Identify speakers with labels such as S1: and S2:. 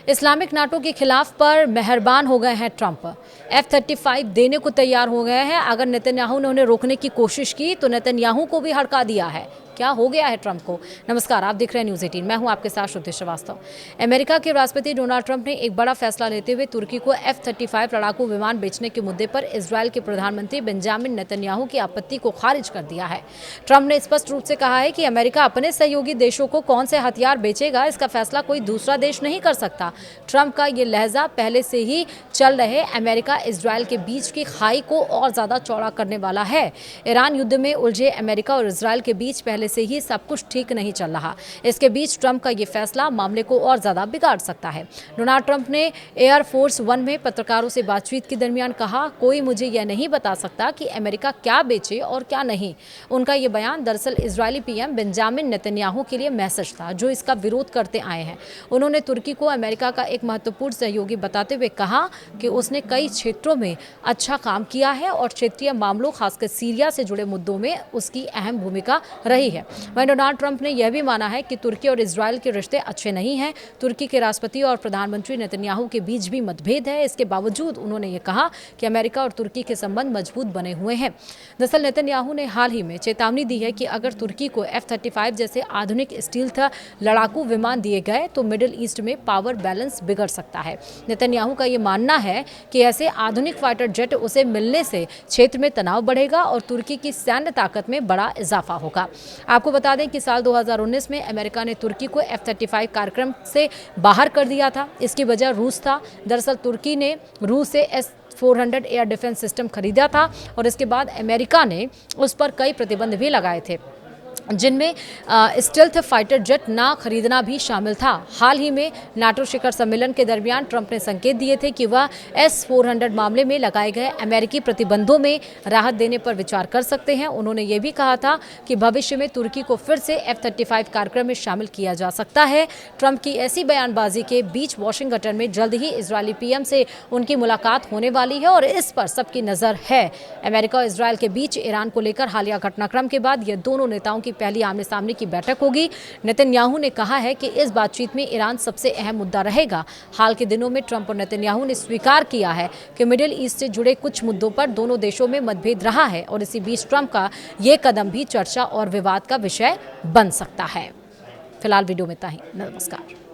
S1: Islamic नाटों के खिलाफ पर मेहरबान हो गए हैं ट्रंप। F-35 देने को तैयार हो गए हैं। अगर नेतन्याहू ने उन्हें रोकने की कोशिश की तो नेतन्याहू को भी हड़का दिया है। क्या हो गया है ट्रंप को? नमस्कार, आप देख रहे हैं न्यूज़ 18। मैं हूं आपके साथ श्रुति श्रीवास्तव। अमेरिका के राष्ट्रपति डोनाल्ड ट्रंप ने एक बड़ा फैसला लेते हुए तुर्की को F-35 लड़ाकू विमान बेचने के मुद्दे पर इजरायल के प्रधानमंत्री बेंजामिन नेतन्याहू की आपत्ति को खारिज कर दिया है। ट्रंप ने स्पष्ट रूप से कहा है कि अमेरिका अपने सहयोगी देशों को कौन से हथियार बेचेगा, इसका फैसला कोई दूसरा देश नहीं कर सकता। ट्रंप का ये लहजा पहले से ही चल रहे अमेरिका इजरायल के बीच की खाई को और ज्यादा चौड़ा करने वाला है। ईरान युद्ध में उलझे अमेरिका और इजरायल के बीच पहले से ही सब कुछ ठीक नहीं चल रहा। इसके बीच ट्रंप का ये फैसला मामले को और ज्यादा बिगाड़ सकता है। डोनाल्ड ट्रंप ने एयर फोर्स वन में पत्रकारों से बातचीत के दरमियान कहा, कोई मुझे यह नहीं बता सकता कि अमेरिका क्या बेचे और क्या नहीं। उनका यह बयान दरअसल इजरायली पीएम बेंजामिन नेतन्याहू के लिए मैसेज था, जो इसका विरोध करते आए हैं। उन्होंने तुर्की को अमेरिका का एक महत्वपूर्ण सहयोगी बताते हुए कहा कि उसने कई क्षेत्रों में अच्छा काम किया है और क्षेत्रीय मामलों, खासकर सीरिया से जुड़े मुद्दों में उसकी अहम भूमिका रही है। वहीं डोनाल्ड ट्रंप ने यह भी माना है कि तुर्की और इजरायल के रिश्ते अच्छे नहीं हैं। तुर्की के राष्ट्रपति और प्रधानमंत्री नेतन्याहू के बीच भी मतभेद है। इसके बावजूद उन्होंने ये कहा कि अमेरिका और तुर्की के संबंध मजबूत बने हुए हैं। दरअसल नेतन्याहू ने हाल ही में चेतावनी दी है कि अगर तुर्की को F-35 जैसे आधुनिक स्टील्थ लड़ाकू विमान दिए गए तो मिडिल ईस्ट में पावर बैलेंस बिगड़ सकता है। नेतन्याहू का ये मानना है कि ऐसे आधुनिक फाइटर जेट उसे मिलने से क्षेत्र में तनाव बढ़ेगा और तुर्की की सैन्य ताकत में बड़ा इजाफा होगा। आपको बता दें कि साल 2019 में अमेरिका ने तुर्की को F-35 कार्यक्रम से बाहर कर दिया था। इसकी वजह रूस था। दरअसल तुर्की ने रूस से S-400 एयर डिफेंस सिस्टम खरीदा था और इसके बाद अमेरिका ने उस पर कई प्रतिबंध भी लगाए थे, जिनमें स्टेल्थ फाइटर जेट ना खरीदना भी शामिल था। हाल ही में नाटो शिखर सम्मेलन के दरमियान ट्रंप ने संकेत दिए थे कि वह S-400 मामले में लगाए गए अमेरिकी प्रतिबंधों में राहत देने पर विचार कर सकते हैं। उन्होंने ये भी कहा था कि भविष्य में तुर्की को फिर से F-35 कार्यक्रम में शामिल किया जा सकता है। ट्रंप की ऐसी बयानबाजी के बीच वॉशिंगटन में जल्द ही इजरायली पीएम से उनकी मुलाकात होने वाली है और इस पर सबकी नजर है। अमेरिका और इजरायल के बीच ईरान को लेकर हालिया घटनाक्रम के बाद ये दोनों नेताओं की पहली आमने सामने की बैठक होगी। नेतन्याहू ने कहा है कि इस बातचीत में ईरान सबसे अहम मुद्दा रहेगा। हाल के दिनों में ट्रंप और नेतन्याहू ने स्वीकार किया है कि मिडिल ईस्ट से जुड़े कुछ मुद्दों पर दोनों देशों में मतभेद रहा है और इसी बीच ट्रंप का ये कदम भी चर्चा और विवाद का विषय बन सकता है। फिलहाल वीडियो में इतना ही। नमस्कार।